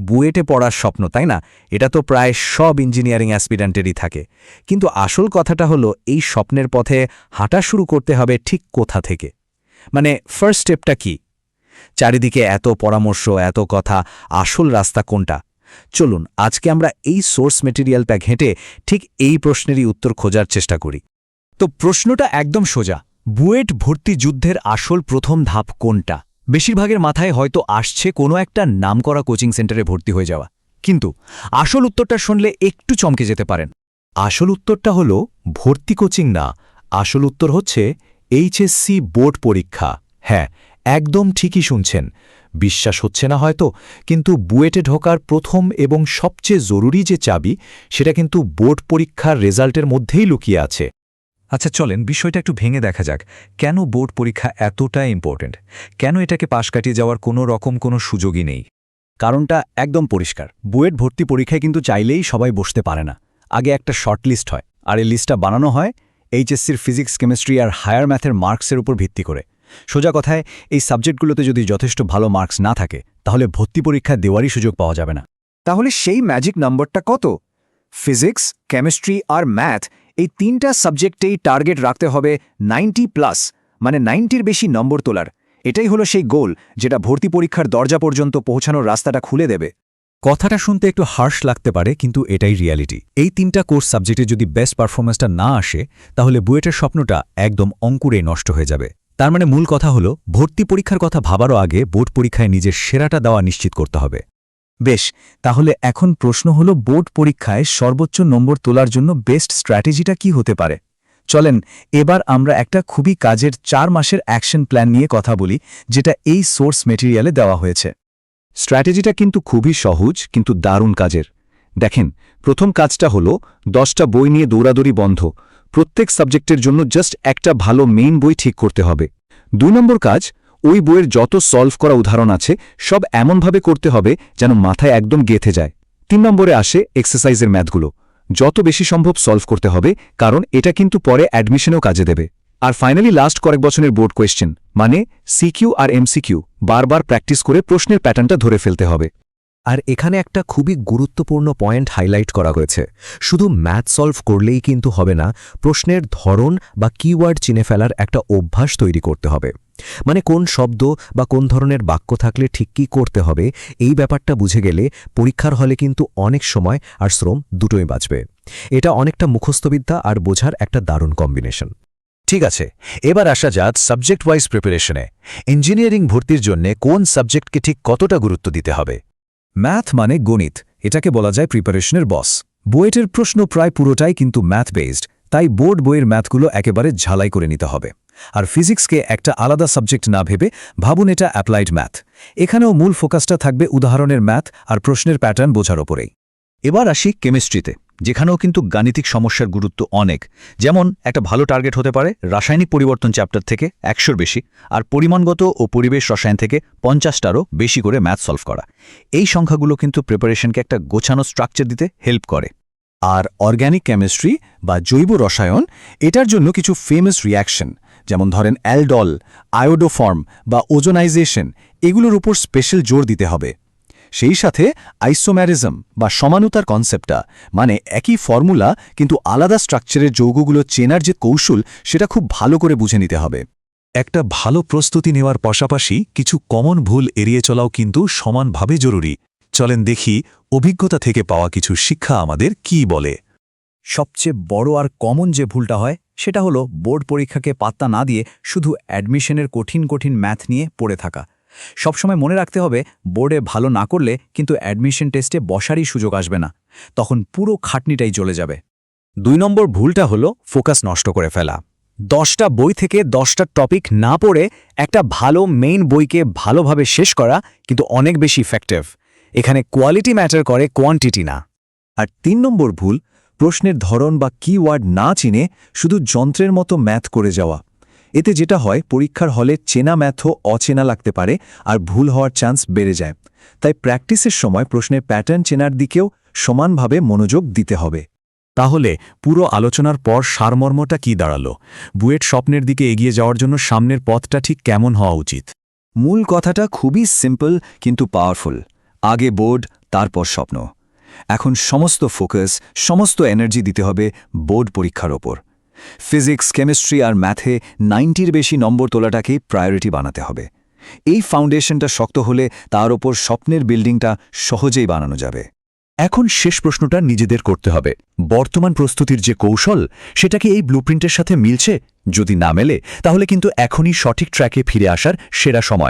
বুয়েটে পড়ার স্বপ্ন, তাই না? এটা তো প্রায় সব ইঞ্জিনিয়ারিং অ্যাসপিরেন্টেরই থাকে। কিন্তু আসল কথাটা হলো এই স্বপ্নের পথে হাঁটা শুরু করতে হবে ঠিক কোথা থেকে, মানে ফার্স্ট স্টেপটা কি? চারিদিকে এত পরামর্শ, এত কথা, আসল রাস্তা কোনটা? চলুন আজকে আমরা এই সোর্স মেটেরিয়ালটা ঘেঁটে ঠিক এই প্রশ্নেরই উত্তর খোঁজার চেষ্টা করি। তো প্রশ্নটা একদম সোজা, বুয়েট ভর্তি যুদ্ধের আসল প্রথম ধাপ কোনটা? বেশিরভাগের মাথায় হয়তো আসছে কোনো একটা নামকরা কোচিং সেন্টারে ভর্তি হয়ে যাওয়া, কিন্তু আসল উত্তরটা শুনলে একটু চমকে যেতে পারেন। আসল উত্তরটা হলো ভর্তি কোচিং না, আসল উত্তর হচ্ছে এইচএসসি বোর্ড পরীক্ষা। হ্যাঁ, একদম ঠিকই শুনছেন। বিশ্বাস হচ্ছে না হয়তো, কিন্তু বুয়েটে ঢোকার প্রথম এবং সবচেয়ে জরুরি যে চাবি, সেটা কিন্তু বোর্ড পরীক্ষার রেজাল্টের মধ্যেই লুকিয়ে আছে। আচ্ছা চলেন বিষয়টা একটু ভেঙে দেখা যাক। কেন বোর্ড পরীক্ষা এতটা ইম্পর্ট্যান্ট? কেন এটাকে পাশ কাটিয়ে যাওয়ার কোনো সুযোগই নেই? কারণটা একদম পরিষ্কার। বুয়েট ভর্তি পরীক্ষায় কিন্তু চাইলেই সবাই বসতে পারে না। আগে একটা শর্ট লিস্ট হয়, আর এই লিস্টটা বানানো হয় এইচএসসির ফিজিক্স, কেমিস্ট্রি আর হায়ার ম্যাথের মার্কসের উপর ভিত্তি করে। সোজা কথায়, এই সাবজেক্টগুলোতে যদি যথেষ্ট ভালো মার্কস না থাকে, তাহলে ভর্তি পরীক্ষা দেওয়ারই সুযোগ পাওয়া যাবে না। তাহলে সেই ম্যাজিক নম্বরটা কত? ফিজিক্স, কেমিস্ট্রি আর ম্যাথ, এই তিনটা সাবজেক্টেই টার্গেট রাখতে হবে 90+, মানে 90-র বেশি নম্বর তোলার। এটাই হলো সেই গোল, যেটা ভর্তি পরীক্ষার দরজা পর্যন্ত পৌঁছানোর রাস্তাটা খুলে দেবে। কথাটা শুনতে একটু হার্শ লাগতে পারে, কিন্তু এটাই রিয়ালিটি। এই তিনটা কোর্স সাবজেক্টে যদি বেস্ট পারফরমেন্সটা না আসে, তাহলে বুয়েটের স্বপ্নটা একদম অঙ্কুরেই নষ্ট হয়ে যাবে। তার মানে মূল কথা হলো, ভর্তি পরীক্ষার কথা ভাবারও আগে বোর্ড পরীক্ষায় নিজের সেরাটা দেওয়া নিশ্চিত করতে হবে। বেশ, তাহলে এখন প্রশ্ন হলো, বোর্ড পরীক্ষায় সর্বোচ্চ নম্বর তোলার জন্য বেস্ট স্ট্র্যাটেজিটা কি হতে পারে? চলেন এবার আমরা একটা খুবই কাজের 4 মাসের অ্যাকশন প্ল্যান নিয়ে কথা বলি, যেটা এই সোর্স মেটেরিয়ালে দেওয়া হয়েছে। স্ট্র্যাটেজিটা কিন্তু খুবই সহজ, কিন্তু দারুণ কাজের। দেখেন, প্রথম কাজটা হলো 10টা বই নিয়ে দৌড়াদৌড়ি বন্ধ। প্রত্যেক সাবজেক্টের জন্য জাস্ট একটা ভালো মেইন বই ঠিক করতে হবে। 2 নম্বর কাজ, ওই বইয়ের যত সলভ করা উদাহরণ আছে সব এমনভাবে করতে হবে যেন মাথায় একদম গেঁথে যায়। 3 নম্বরে আসে এক্সারসাইজের ম্যাথগুলো। যত বেশি সম্ভব সলভ করতে হবে, কারণ এটা কিন্তু পরে অ্যাডমিশনেও কাজে দেবে। আর ফাইনালি লাস্ট কয়েক বছরের বোর্ড কোয়েশ্চেন, মানে সিকিউ আর এমসিকিউ, বারবার প্র্যাকটিস করে প্রশ্নের প্যাটার্নটা ধরে ফেলতে হবে। আর এখানে একটা খুবই গুরুত্বপূর্ণ পয়েন্ট হাইলাইট করা হয়েছে। শুধু ম্যাথ সলভ করলেই কিন্তু হবে না, প্রশ্নের ধরন বা কিওয়ার্ড চিনে ফেলার একটা অভ্যাস তৈরি করতে হবে। মানে কোন শব্দ বা কোন ধরনের বাক্য থাকলে ঠিক কী করতে হবে, এই ব্যাপারটা বুঝে গেলে পরীক্ষার হলে কিন্তু অনেক সময় আর শ্রম দুটোই বাঁচবে। এটা অনেকটা মুখস্থবিদ্যা আর বোঝার একটা দারুণ কম্বিনেশন। ঠিক আছে, এবার আসা যাক সাবজেক্ট ওয়াইজ প্রিপারেশনে। ইঞ্জিনিয়ারিং ভর্তির জন্য কোন সাবজেক্টকে ঠিক কতটা গুরুত্ব দিতে হবে? ম্যাথ মানে গণিত, এটাকে বলা যায় প্রিপারেশনের বস। বুয়েটের প্রশ্ন প্রায় পুরোটাই কিন্তু ম্যাথ বেসড, তাই বোর্ড বইয়ের ম্যাথগুলো একেবারে ঝালাই করে নিতে হবে। আর ফিজিক্সকে একটা আলাদা সাবজেক্ট না ভেবে ভাবুন এটা অ্যাপ্লাইড ম্যাথ। এখানেও মূল ফোকাসটা থাকবে উদাহরণের ম্যাথ আর প্রশ্নের প্যাটার্ন বোঝার ওপরেই। এবার আসি কেমিস্ট্রিতে, যেখানেও কিন্তু গাণিতিক সমস্যার গুরুত্ব অনেক। যেমন একটা ভালো টার্গেট হতে পারে রাসায়নিক পরিবর্তন চ্যাপ্টার থেকে 100-র বেশি, আর পরিমাণগত ও পরিবেশ রসায়ন থেকে 50টারও বেশি করে ম্যাথ সলভ করা। এই সংখ্যাগুলো কিন্তু প্রিপারেশনকে একটা গোছানো স্ট্রাকচার দিতে হেল্প করে। আর অর্গ্যানিক কেমিস্ট্রি বা জৈব রসায়ন, এটার জন্য কিছু ফেমাস রিয়াকশন, যেমন ধরেন অ্যালডল, আয়োডোফর্ম বা ওজোনাইজেশন, এগুলোর উপর স্পেশাল জোর দিতে হবে। সেই সাথে আইসোম্যারিজম বা সমানুতার কনসেপ্টটা, মানে একই ফর্মুলা কিন্তু আলাদা স্ট্রাকচারের যৌগগুলো চেনার যে কৌশল, সেটা খুব ভালো করে বুঝে নিতে হবে। একটা ভালো প্রস্তুতি নেওয়ার পাশাপাশি কিছু কমন ভুল এড়িয়ে চলাও কিন্তু সমানভাবে জরুরি। চলেন দেখি অভিজ্ঞতা থেকে পাওয়া কিছু শিক্ষা আমাদের কি বলে। সবচেয়ে বড় আর কমন যে ভুলটা হয়, সেটা হলো বোর্ড পরীক্ষাকে পাত্তা না দিয়ে শুধু অ্যাডমিশনের কঠিন কঠিন ম্যাথ নিয়ে পড়ে থাকা। সবসময় মনে রাখতে হবে, বোর্ডে ভালো না করলে কিন্তু অ্যাডমিশন টেস্টে বসারই সুযোগ আসবে না, তখন পুরো খাটনিটাই চলে যাবে। 2 নম্বর ভুলটা হলো ফোকাস নষ্ট করে ফেলা। 10টা বই থেকে 10টা টপিক না পড়ে একটা ভালো মেইন বইকে ভালোভাবে শেষ করা কিন্তু অনেক বেশি ইফেক্টিভ। এখানে কোয়ালিটি ম্যাটার করে, কোয়ান্টিটি না। আর 3 নম্বর ভুল, প্রশ্নের ধরন বা কিওয়ার্ড না চিনে শুধু যন্ত্রের মতো ম্যাথ করে যাওয়া। এতে যেটা হয়, পরীক্ষার হলে চেনা ম্যাথও অচেনা লাগতে পারে আর ভুল হওয়ার চান্স বেড়ে যায়। তাই প্র্যাকটিসের সময় প্রশ্নের প্যাটার্ন চেনার দিকেও সমানভাবে মনোযোগ দিতে হবে। তাহলে পুরো আলোচনার পর সারমর্মটা কি দাঁড়ালো? বুয়েট স্বপ্নের দিকে এগিয়ে যাওয়ার জন্য সামনের পথটা ঠিক কেমন হওয়া উচিত? মূল কথাটা খুবই সিম্পল কিন্তু পাওয়ারফুল। আগে বোর্ড, তারপর স্বপ্ন। এখন সমস্ত ফোকাস, সমস্ত এনার্জি দিতে হবে বোর্ড পরীক্ষার ওপর। ফিজিক্স, কেমিস্ট্রি আর ম্যাথে 90-র বেশি নম্বর তোলাটাকেই প্রায়োরিটি বানাতে হবে। এই ফাউন্ডেশনটা শক্ত হলে তার ওপর স্বপ্নের বিল্ডিংটা সহজেই বানানো যাবে। এখন শেষ প্রশ্নটা নিজেদের করতে হবে, বর্তমান প্রস্তুতির যে কৌশল সেটা কি এই ব্লুপ্রিন্টের সাথে মিলছে? যদি না মেলে তাহলে কিন্তু এখনই সঠিক ট্র্যাকে ফিরে আসার সেরা সময়।